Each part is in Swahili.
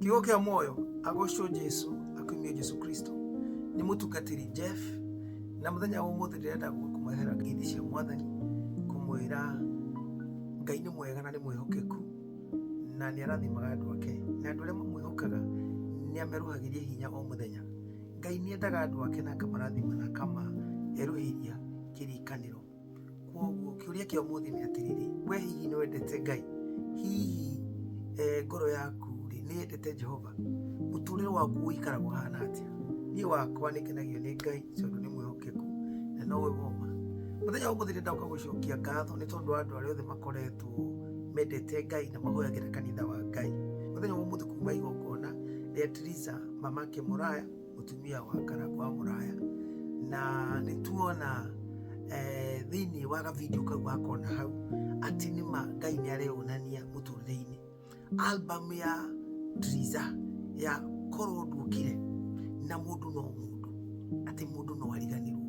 Kigo kia moyo agocwo Jesu akumia Jesu Kristo ni mutungatiri Jeff na muthenya wa umuthi ndirenda kumwehera ngithi cia mwathani kumwira Ngai ni mwega na ni mwihokeku na ni arathimaga andu ake na andu aria mamwihokaga ni ameruhagiria hinya o muthenya. Ngai ni endaga andu ake na akamarathima na kama eruhiria kirikaniro. Koguo kiuria kia umuthi ni atiriri, we hihi ni wendete Ngai? Hihi ngoro yaku ni endete Jehova? Muturire waku uikaragwo hana atia? Ni wakwa ni kenagio ni Ngai tondu ni mwihokeku na no we woma. Muthenya umuthi ndenda gucokia ngatho ni tondu andu aria othe makoretwo mendete Ngai na mahoyagira kanitha wa Ngai. Muthenya umuthi kuma igongona ria Teresa mamake Muraya, mutumia wa Karangũ wa Muraya, na nituona thini wa video kau wakona hau ati nima Ngai ni areonania muturire-ini. Album ya Teresa ya korwo ndukire na mundu no mundu ati mundu no ariganirwo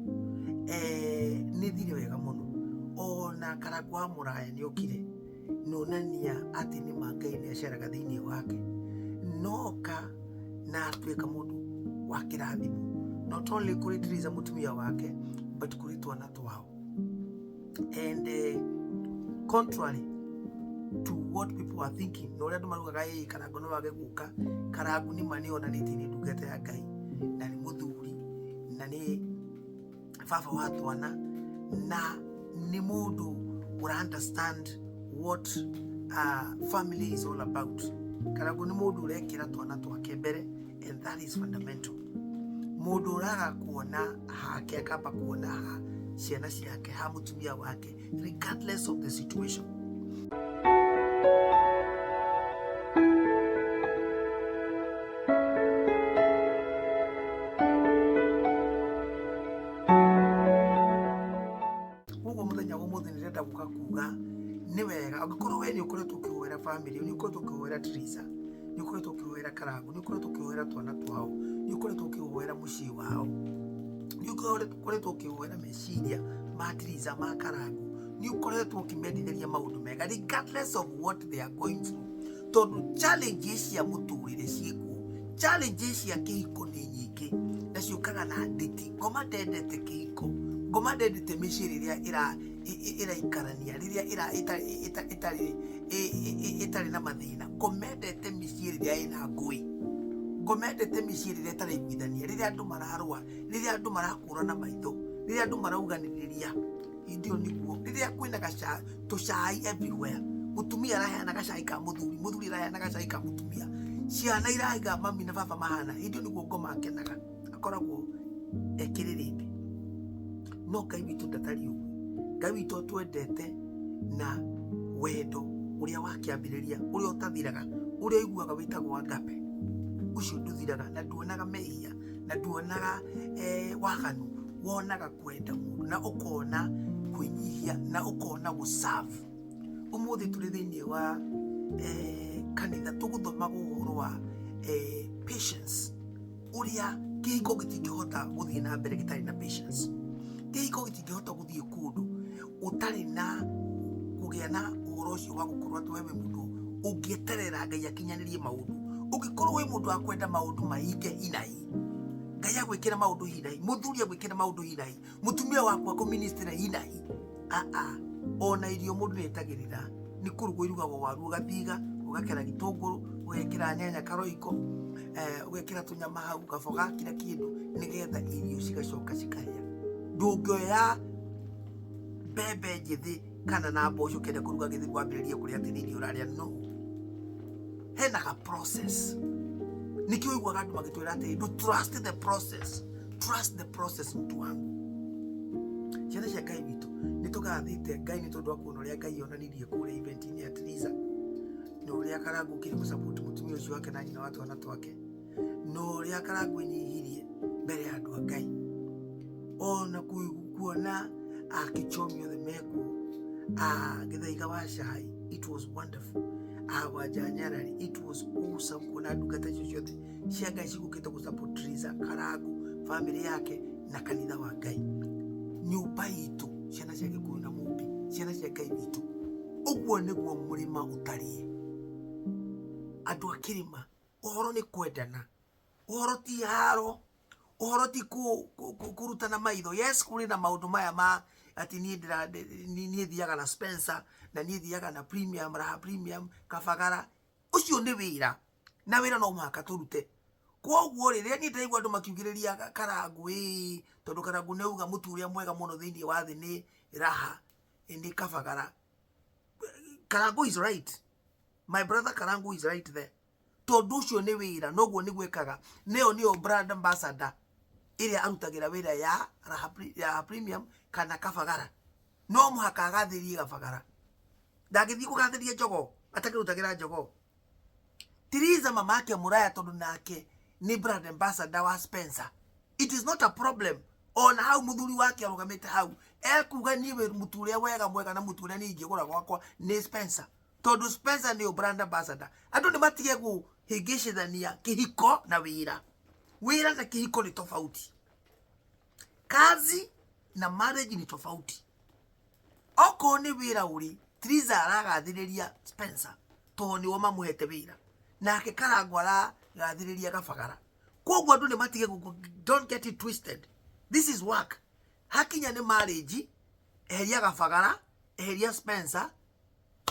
ni thire wega muno. Ona Karangũ wa Muraya ni okire nonania ati nima Ngai ni aceraga thini wake noka na atuika mundu wa kirathimo, not only kuri Teresa mutumia wake but kuri twana twao. And contrary to what people are thinking, no ria marugaga Karangũ no wage guka, Karangũ ni mani onanitie ni ndungata ya Ngai na ni muthuri na ni baba wa twana na ni mundu ura understand what family is all about. Karangũ ni mundu urekira twana twake mbere, and that is fundamental. Mundu uraga kuona hake akamba kuona ha ciana ciake ha mutumia wake regardless of the situation. Ugo muthenya umuthi ndirenda guka kuga ni wega angikorwo we ni ukoretwo ukihoera family, ni ukoretwo ukihoera Teresa, ni ukoretwo ukihoera Karangũ, ni ukoretwo ukihoera twana twao, ni ukoretwo ukihoera mucii wao, ni ukoretwo ukihoera meciria ma Teresa ma Karangũ, ni ukoretwo ukimendithĩria maundu mega regardless of what they are going through. Tondu challenges cia muturire ciikuo, challenges cia kihiko ni nyingi na ciukaga na nditi. Ngoma ndendete kihiko, ngoma ndendete micii riria iraikarania, riria itari na mathina. Ngomendete micii riria ina ngui, ngomendete micii riria itari iguithania, riria andu mararua, riria andu marakũrana maitho, riria andu marauganiriria. Indio niguo riria kwina tucai everywhere. Mutumia araheana gacai ka muthuri, muthuri araheana gacai ka mutumia, ciana iraiga mami na baba mahana. Indio niguo ngoma akenaga, akoragwo ekiririte. No Ngai witu ndatari uguo. Ngai witu twendete na wendo uria wakiambiriria, uria utathiraga, uria iguaga witagwo agape. Ucio nduthiraga na nduonaga mehia na nduonaga waganu, wonaga kwenda mundu na ukona kwinyihia na ukona guserve. Umuthi turi thiini wa kanitha tuguthoma uhoro wa patience, uria kihiko gitingihota guthii na mbere gitari na patience. Kihiko gitingihota guthii kundu utari na kugia na uhoro ucio wa gukorwo ati wewe mundu ungieterera Ngai akinyanirie maundu. Ungikorwo we mundu wa kwenda maundu mahinge hinahi, Ngai agwikira maundu hinahi, muthuri agwikira maundu hinahi, mutumia waku akuministra hinahi, ona irio mundu nietagirira. Ni kurugo irugagwo waru ugathiga, ugakera gitunguru, ugekira nyanya karoiko, ugekira tunyama hau gaboga kila kindu nigetha irio cigacoka cikaria. Ndungioya mbembe njithi kana na mboco kenda kuruga githi kwambiriria kuria atini uraria. No, hena ka process. Nikio igwaga andu magitwira ati do trust the process, trust the process mtu wangu. Ciana cia Ngai witu nitugathite Ngai ni tondu wa kuona uria Ngai onanirie kure event-ini ya Teresa, no uria Karangũ kiri gusupport mutumia ucio wake na nyina wa twana twake, no uria Karangũ nyihirie mbere ya andu a Ngai, ona kuona akichomio the meko githaiga wa cai. It was wonderful. Wajanyarari, it was awesome kuona ndungata ciothe cia Ngai cigukite gusupport Teresa, Karangũ, family yake na kanitha wa Ngai. Nyumba itu ciana cia Gikuyu na Mumbi, ciana cia Ngai witu, uguo niguo murima utarie. Andu a kirima Uhoro ni kwendana. Uhoro ti haro. Uhoro ti kurutana maitho. Yes, kuri na maundu maya ma ati ni thiaga na Spencer na ni thiaga na Premium Raha Premium Kabagara. Ucio ni wira. Na wira no muhaka turute. Kwoguo riria ni ndaigua andu makiugiriria Karangu tondu Karangu neuga mutu uria mwega muno thiini wa thi ni Raha ni Kabagara. Karangu is right. My brother Karangu is right there. Tondu ucio ni wira noguo ni gwikaga. Neo ni brand ambassador iria arutagira wira ya Raha Premium kana Kabagara. No muhaka agathirie Kabagara. Ndagithii kugathiria Njogo atakirutagira Njogo. Tiriza mamake Muraya tondu nake ni brand ambassador wa Spencer. It is not a problem on how muthuri wake arugamite hau. Kuga niwe mutu uria wega mwega na mutu uria ni ingigura gwakwa ni Spencer. Tondu Spencer ni brand ambassador. Andu ni matige guhingicithania kihiko na wira. Wira na kihiko ni tofauti. Kazi na marriage ni tofauti. Oko ni wira uri Tiriza aragathiriria Spencer tondu ni woma muhete wira. Nake Karangu aragathiriria Kabagara. Kwoguo andu ni matige don't get it twisted. This is work. Hakinya ni marriage, eheria Kabagara, eheria Spencer,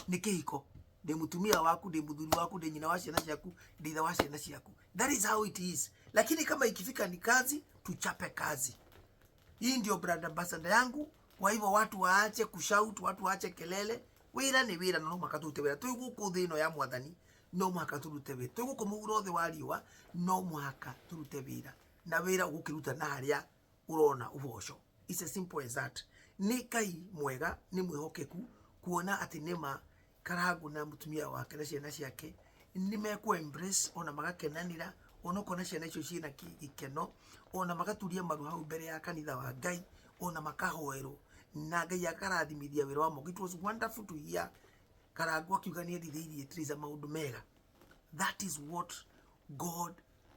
ni kihiko. Ndi mutumia waku, ndi muthuri waku, ndi nyina wa ciana ciaku, ndi ithe wa ciana ciaku. That is how it is. Lakini kama ikifika ni kazi, tuchape kazi. Hii ndio brand ambassador yangu. Kwa hivyo watu waache kushout, watu waache kelele. Wira ni wira no makatute wira. Tui guku thino ya mwathani no muhaka turute wira. Tui guku muguro thi wa riwa no muhaka turute wira. Na wira ugukiruta na haria urona uboco. It's as simple as that. Ni Kai mwega ni mwihokeku kuona ati nima Karangu na mutumia wake na ciana ciake ni meku embrace ona magakenanira ona kona ciana icio ciina gikeno ona magaturia maru hau mbere ya kanitha wa Ngai ona makahoerwo na Ngai akarathimithia wira wa mo. It was wonderful to hear Karangu akiuga ni endithirie Tiriza maundu mega. That is what God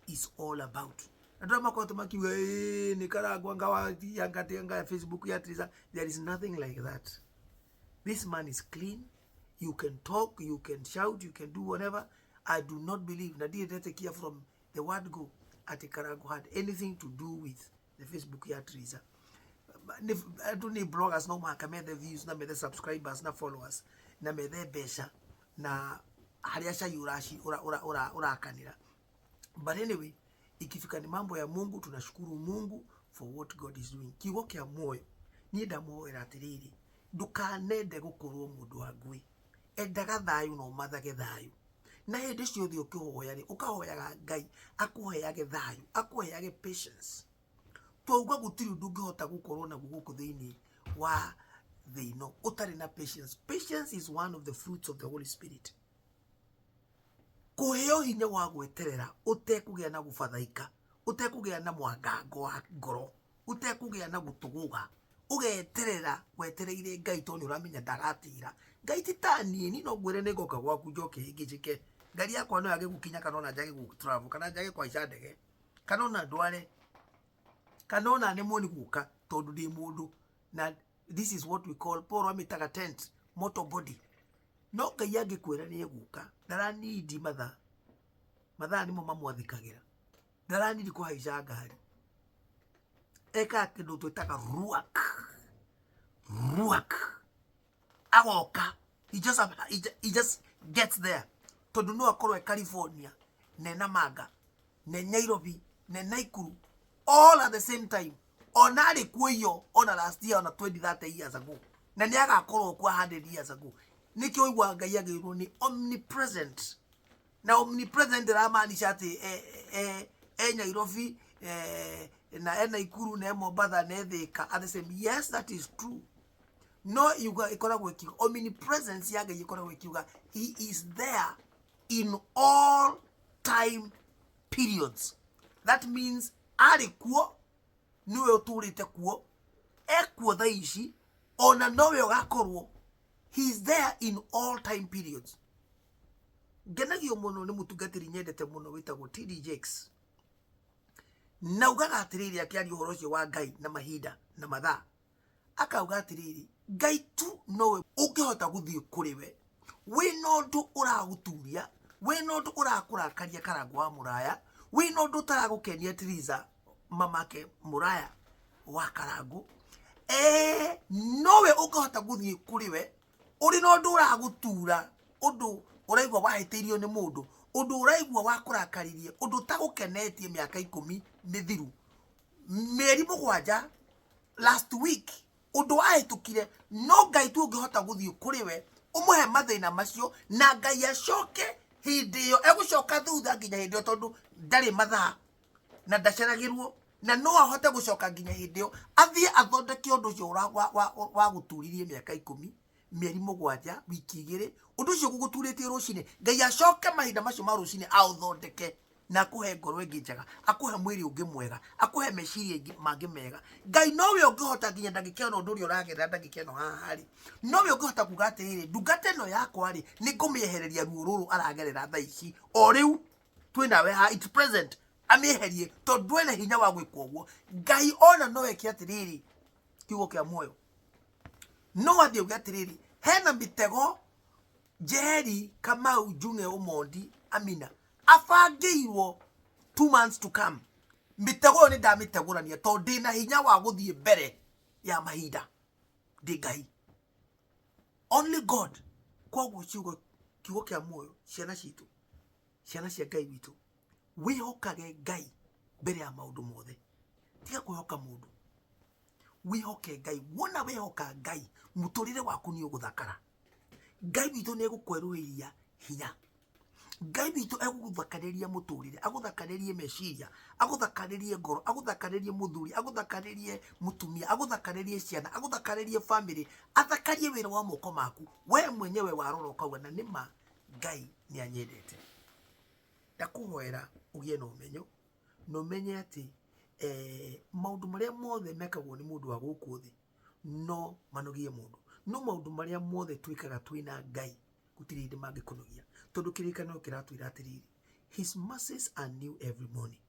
is all about. Ndio makoto makiuga ni Karangu ngawa yangatenga Facebook ya Tiriza. There is nothing like that. This man is clean. You can talk, you can shout, you can do whatever. I do not believe Nadia Tetekia from the word go at Karangu had anything to do with the Facebook ya Tiriza. I don't need bloggers no man can the views na me the subscribers na followers na me the besha na hariasha yurashi ora kanira. But anyway, ikifika ni mambo ya Mungu tunashukuru Mungu for what God is doing. Kigo kia moyo ni ndamoyo ratiriri ndukanende gukorwo mundu wa ngui endaga thayu no mathage thayu na hindi ciothe ukihoya ri ukahoyaga Ngai akuheage thayu akuheage patience. Twaugwa gutiri ndungihota gukorwo na guku thiini wa thino utari na patience. Patience is one of the fruits of the Holy Spirit. Kuheo hinya wa gweterera utekugia na gufathaika utekugia na mwangango wa ngoro utekugia na gutuguga ugeterera wetereire Ngai tondu uramenya ndagatira. Ngai titani ni no gwire ni goka gwaku njoke hingijike ngari yakwa no yage gukinya kanona njage gu travel kana njage kwa ica ndege kanona ndware kanona ni moni guka tondu ndi mundu na this is what we call poro amitaga tent motor body. No Ngai angikwira ni guka ndaranidi mathaa nimo mamwathikagira ndaranidi kuhaica ngari eka kindu twitaga ruak agoka. He just gets there. Tondu no akorwo California ne Namanga ne Nairobi ne Naikuru all at the same time. Onari kuyo ona last year ona 20-30 years ago na ni agakorwo kwa 100 years ago. Nikyo igwa Ngai agirwo ni omnipresent. Na omnipresent ramaanisha ati Nairobi na Naikuru na Mombasa na Thika at the same. Yes, that is true. No, you got omnipresence yaga you he is there in all time periods. That means alikuwa niwe uturite kuo ekuo thaici ona nowe ugakorwo. He is there in all time periods. Genagio muno ni mutungatiri nyendete muno witagwo TD Jakes. Na ugaga atiriri akiari uhoro ucio wa Ngai na mahinda na mathaa. Akauga atiriri Ngai tu nowe ukihota guthii kuri we no ndu uraguturia we no ndu urakurakaria Karangũ wa Muraya, we no ndu utaragukenia Tiriza mamake Muraya wa Karangũ. Nowe ukahota guthie kuri we uri no ndu uragutura undu uraigwa wahitirio ni mundu, undu uraigwa wakurakaririe, undu tagukenetie miaka 10 mithiru meri 7 last week, undu wahitukire. No Ngai tu ungihota guthie kuri we umuhe mathina macio, na Ngai acoke hindi iyo egucoka thutha nginya hindi iyo, tondu ndari mathaa na ndaceragirwo, na no ahote gucoka nginya hindi iyo athie athondeke undu ucio wa guturirie miaka 10 meri 7 wiki 2 undu ucio guguturitie rucine. Ngai acoke mahinda macio ma rucine authondeke na akuhe ngoro ingi njega, akuhe mwiri ungi mwega, akuhe meciria mangi mega. Ngai nowe ungihota nginya ndagika ino undu uria uragerera ndagika ino haha ri, nowe ungihota kuga atiriri ndungata ino yakwa ri ningumiehereria ruo ruru aragerera thaa ici o riu twinawe ha it's present, amieherie tondu ene hinya wa gwika uguo. Ngai ona no eke atiriri kiugo kia muoyo, no athie uge atiriri hena mitego Njeri Kamau Junior Omondi Amina afangiirwo 2 months to come. Mitego ni ndamitegurania tondu ndina hinya wa guthie mbere ya mahinda ndi Ngai, only God. Koguo kiugo kia muoyo, ciana citu, ciana cia Ngai witu, wihokage Ngai mbere ya maundu mothe, tiga kwihoka mundu, wihoke Ngai. Wona wihoka Ngai muturire waku ni uguthakara. Ngai witu ni egukweruiria hinya, Ngai witu eguguthakariria muturire, aguthakaririe meciria, aguthakaririe ngoro, aguthakaririe muthuri, aguthakaririe mutumia, aguthakaririe ciana, aguthakaririe family, athakarie wira wa moko maku we mwenyewe warora ukauga na nima Ngai ni anyendete. Ndakuhoera ugie no menyo, no menye ati maundu maria mothe mekagwo ni mundu wa guku thi no manogie mundu, no maundu maria mothe twikaga twina Ngai gutiri ndi mangikunogia, tondu kirikano kiratwira atiriri his mercies are new every morning.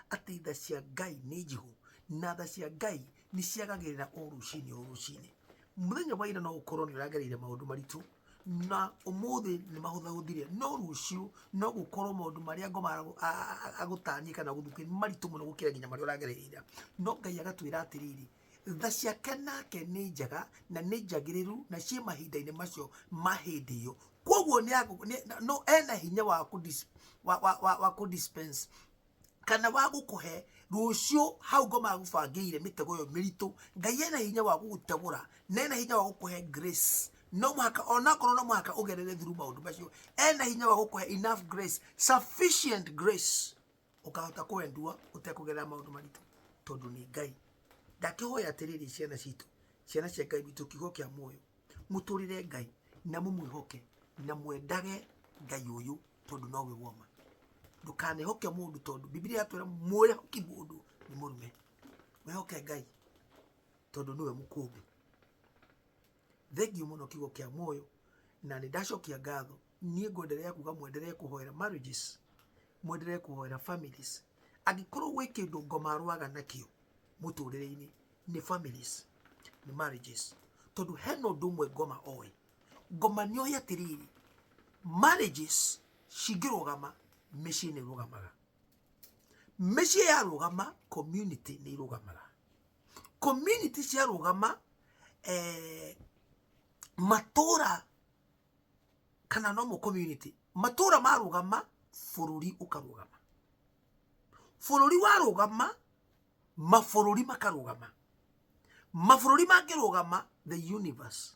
Ati tha cia Ngai ni njihu na tha cia Ngai ni ciagagirira o rucini. Muthenya wa ira no ukorwo ni uragereire maundu maritu na umuthi ni mahuthahuthire, no rucio no gukorwo maundu maria ngoma agutanyia kana guthukia maritu muno gukira nginya maria uragereire. No Ngai agatwira atiriri tha ciake nake ni njega na ni njagiriru na cie mahinda-ini macio mahindi iyo. Koguo no ena hinya wa kudispense kana wa gukuhe rucio hau ngoma agubangire mitego yo miritu. Ngai ena hinya wa gugutegura na ena hinya wa gukuhe grace, no mwaka ona korwo no mwaka ugerere through maundu macio. Ena hinya wa gukuhe enough grace, sufficient grace, ukahota kuendua utekugerera maundu maritu tondu ni Ngai. Ndakihoya atiriri ciana citu, ciana cia Ngai witu, kiugo kia muoyo, muturire Ngai na mumwihoke na mwendage Ngai uyu tondu nowe woma. Ndukanihoke mundu tondu Biblia yatwira mwihoki mundu ni murume. Mwihoke Ngai tondu niwe mukumbi. Thengiu muno kiugo kia muoyo, na ni ndacokia ngatho. Nie ngwenderea kuga mwendelee kuhoera marriages, mwendelee kuhoera families. Agikorwo gwi kindu ngoma arwaga nakio muturire-ini ni families, ni marriages, tondu heno ndumwe ngoma oi. Ngoma nio yatiriri marriages cingirugama micii ni rugamaga, micii ya rugama community ni rugamaga, community cia rugama matura kana no community matura marugama fururi ukarugama, fururi warugama mafururi makarugama, mafururi mangirugama the universe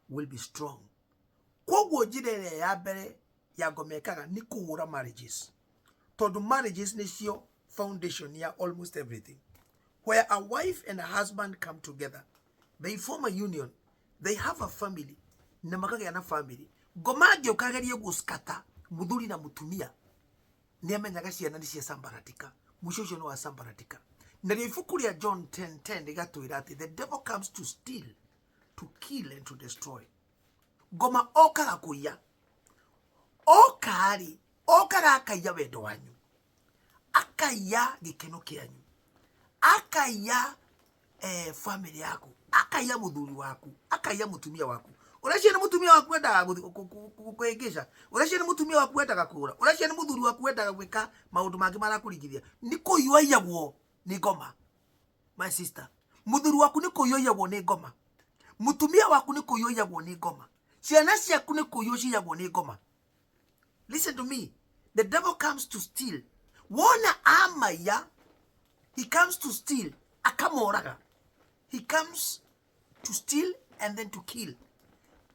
will be strong. Koguo njirere ya mbere ya ngomekaga ni kuhura marriages, tondu marriages ni cio foundation ya almost everything. Where a wife and a husband come together, they form a union, they have a family, na makagia na family. Ngoma ngiukagerie guskata muthuri na mutumia ni amenyaga ciana ni cia sambaratika, mucio ucio no wa sambaratika. Na ibuku ria John 10:10 rigatwira ati the devil comes to steal, to kill and to destroy. Ngoma okaga kuiya, okaga akaiya wendo wanyu, akaiya gikeno kianyu, akaiya family yaku, akaiya muthuri waku, akaiya mutumia waku. Uracia ni mutumia waku wendaga kuingisha. Uracia ni mutumia waku wendaga kura. Uracia ni muthuri waku wendaga gwika maundu mangi marakurigithia. Ni kuyuayagwo ni ngoma. My sister, muthuri waku ni kuyuayagwo ni ngoma. Mutumia waku ni kuyuayagwo ni ngoma. Ciana ciaku ni kuyuayagwo ni ngoma. Listen to me. The devil comes to steal. Wona amaya, he comes to steal. Akamoraga. He comes to steal and then to kill.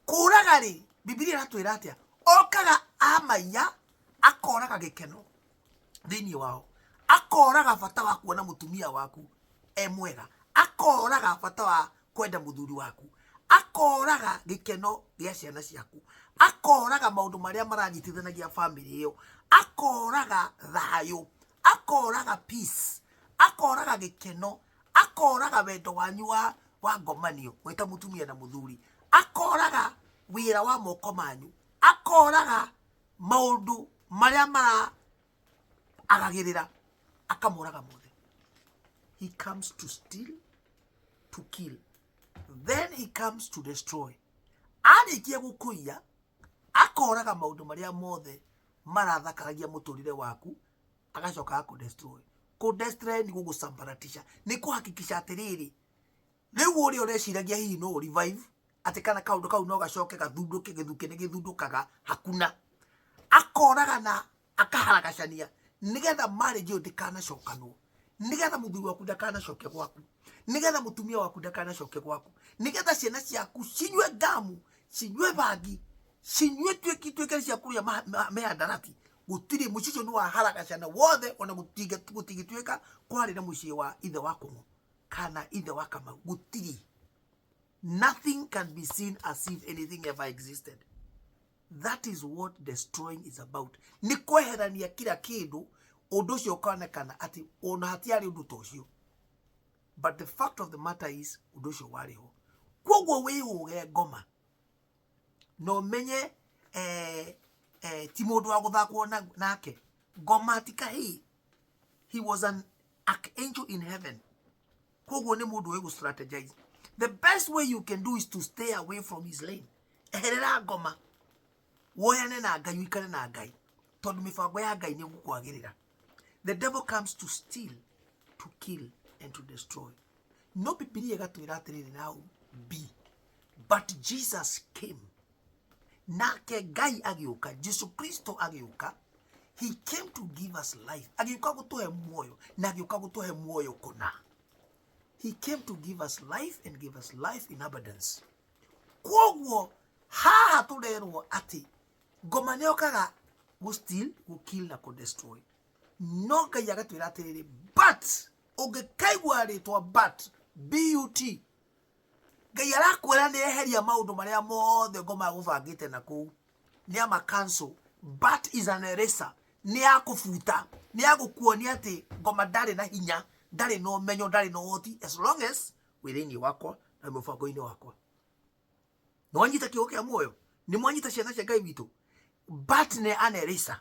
Kuragari, Biblia iratwira atia, okaga amaya, akoraga gikeno thini wao. Akoraga bata wa kuona mutumia waku mwega. Akoraga bata wa kwenda muthuri waku. Akoraga gikeno gia ciana ciaku. Akoraga maundu maria maranyitithanagia family iyo. Akoraga thayo. Akoraga peace. Akoraga gikeno. Akoraga wendo wanyu wa ngomanio gwita mutumia na muthuri. Akoraga wira wa moko manyu. Akoraga maundu maria mara agagirira. Akamoraga mothe. He comes to steal, to kill. Then he comes to destroy. Arikia gukuia, akoraga maundu maria mothe marathakaragia muturire waku, agacoka akudestroy. Kudestroy ni gugusambaratisha. Ni kuhakikisha atiriri. Riu uri ureciragia hihi no revive, ati kana kaundu kau no gacoke gathunduke githuke ni githundukaga hakuna. Akoraga na akaharagacania nigetha marriage ndikana cokanwo. Nigetha muthuri waku ndakana coke gwaku. Nigetha mutumia waku ndakana coke gwaku. Nigetha ciana ciaku cinywe gamu, cinywe bangi, cinywe tweke cia kuria meandarati. Gutiri mucicio ni waharagacana wothe ona gutigitweka kwari na mucie wa ithe wako kana ithe wa Kamau. Gutiri. Nothing can be seen as if anything ever existed. That is what destroying is about. Ni kweherania kila kindu undu cio konekana ati ona hatiari undu tocio. But the fact of the matter is undu cio wariho. Kwoguo wihuge ngoma. No menye ti mundu wa guthakwo nake. Ngoma tikahi. He was an archangel in heaven. Kwoguo ni mundu we strategize. The best way you can do is to stay away from his lane. Eherera ngoma. Woyane na Ngai wikare na Ngai. Tondu mifango ya Ngai ni gukwagirira. The devil comes to steal, to kill, and to destroy. No Biblia gatwira atiriri now be. But Jesus came. Nake Ngai agiuka. Jesu Kristo agiuka. He came to give us life. Agiuka gutuhe muoyo. Na agiuka gutuhe muoyo kuna. He came to give us life and give us life in abundance. Kwoguo haha turerwo ati ngoma nĩ okaga gu steal, gu kill na ku destroy. No Ngai agatwira atiriri but ungikaigua ritwa but but Ngai arakwira nĩ eheria maundu maria mothe ngoma agubangite na kuu ni ama cancel. But is an eraser. Ni akufuta. Ni agukuonia ati ngoma ndari na hinya, ndari no menyo, ndari no hoti, as long as within wakwa na mufango-ini wakwa. No anyita kiukia muoyo. Ni mwanyita ciana cia Ngai witu. But ne an eraser.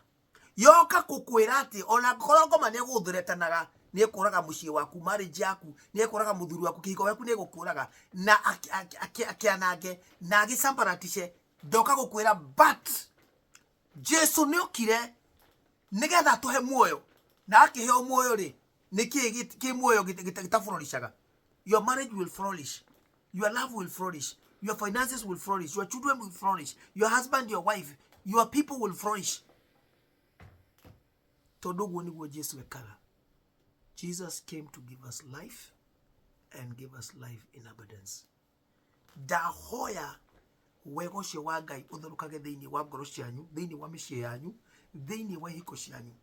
Yoka kukwira ati ona ngoro ngoma ni guthuretanaga, ni ekuraga mucie waku, marriage yaku, ni ekuraga muthuri waku, kihiko yaku ni gukuraga na akianage na agisambaratishe. Ndoka gukwira but Jesu ni okire nigetha tuhe muoyo, na akihe muoyo ri niki ki muoyo gitafurorishaga. Your marriage will flourish, your love will flourish, your finances will flourish, your children will flourish, your husband, your wife, your people will flourish. Tondu guo niguo Jesu ekaga. Jesus came to give us life and give us life in abundance. Ndahoya wego cio wa Ngai utherukage thiini wa ngoro cianyu, thiini wa micie yanyu, thiini wa hiko cianyu.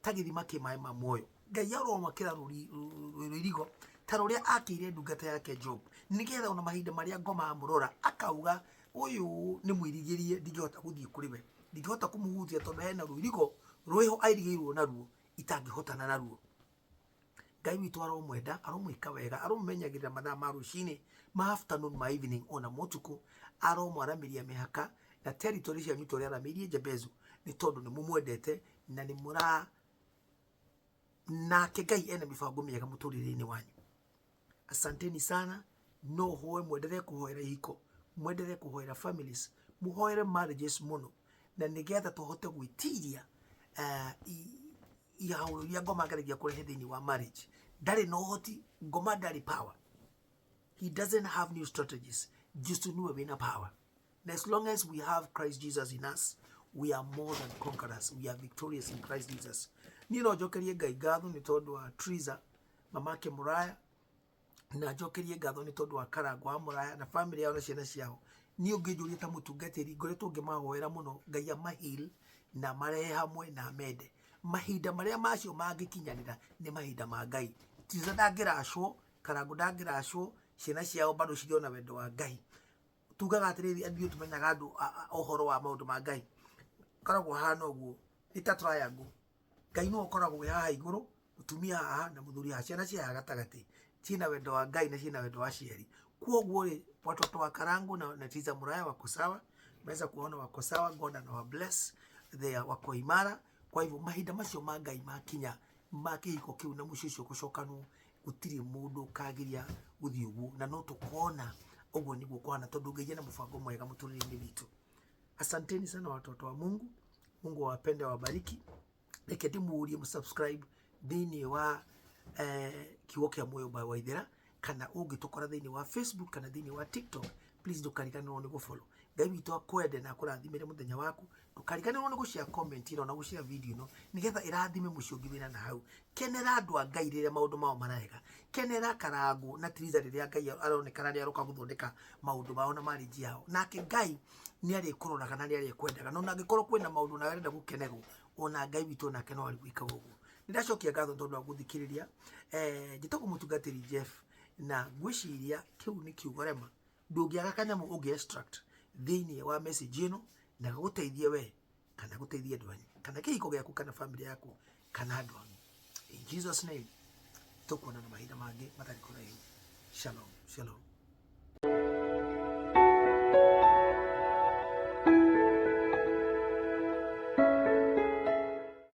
Tagithima kimae ma muoyo. Ngai aromakira rurigo ta ruria akire ndungata yake Job. Nigetha ona mahinda maria ngoma amurora akauga uyu ni mwirigirie, ndingihota guthie kuri we, ndingihota kumuhutia tondu hena rurigo rweho airigirwo naruo itangihotana naruo. Ngai witu aromwenda, aromwika wega, aromenyagirira mathaa ma rucini, ma afternoon, ma evening, ona motuku, aromwaramiria mihaka na territory cia nyuto ria aramirie Jebezu ni tondu ni mumwendete na ni mura nake Ngai ena mifango miega muturire-ini wanyu. Asanteni sana. No hoe mwendelee kuhoera hiko mwendere kuhoera families, muhoere marriages muno, na nigetha tuhote gwitiria ihau ya ngoma ngaragia kurehe thini wa marriage. Ndari no hoti, ngoma ndari power. He doesn't have new strategies. Just to know wina power. And as long as we have Christ Jesus in us, we are more than conquerors. We are victorious in Christ Jesus. Nino jokerie Ngai ngatho ni tondu wa Triza mamake Muraya, na jokerie ngatho ni tondu wa Karangwa wa Muraya na family yao na ciana ciao. Ni ungijuria ta mutungatiri ngoretwo ngimahoera muno Ngai amahil na marehe hamwe na mende. Mahinda maria macio mangikinyanira ni mahinda ma Ngai. Triza ndangiracwo, Karangwa ndangiracwo, ciana ciao bado ciriona wendo wa Ngai. Tugaga atiriri andu tumenyaga andu ohoro wa maundu ma Ngai. Karagwo hana uguo ni ta triangle. Ngai no ukoragwo haha iguru, mutumia haha na muthuri haha, ciana cia gatagati cina wendo wa Ngai na cina wendo wa ciari. Kuoguo ri watoto wa Karangwa na Triza Muraya wako sawa, meweza kuona wako sawa. God na bless, they wako imara. Kwa hivyo mahinda macio ma Ngai makinya makihiko kiu na mucio ucio gucokanwo, gutiri mundu kagiria guthii uguo, na no tukona uguo niguo kwana tondu Ngai na mubango mwega muturire-ini witu. Asanteni sana watoto wa Mungu. Mungu awapende, awabariki. Reke ndimuurie musubscribe thini wa Kiugo kia Muoyo by Waithera, kana ungitukora thini wa Facebook kana thini wa TikTok. Please ndukariganirwo ni gufollow. Ngai witu akwende na akurathimire muthenya waku. Ndukariganirwo ni gushare comment ino na gushare video ino nigetha irathime mucio ngimina na hau. Kenera andu a Ngai riria maundu mao marega. Kenera Karangwa na Triza riria Ngai aronekana ni aroka guthondeka maundu mao na marriage yao. Nake Ngai ni ari kuroraga na ni ari kwendaga. No nangikorwo kwina maundu na arenda gukenerwo, ona Ngai witu nake no ari gwika uguo. Nindacokia ngatho tondu wa guthikiriria. Njitagwo mutungatiri Jeff, na ngwiciria kiu ni kiugo rema. Ndungiaga kanyamu ungi extract thini wa message ino na guteithie we kana guteithie andu anyu kana kihiko giaku kana family yaku kana andu anyu. In Jesus name, tukuona na mahinda mangi matari kuraihu. Shalom, shalom.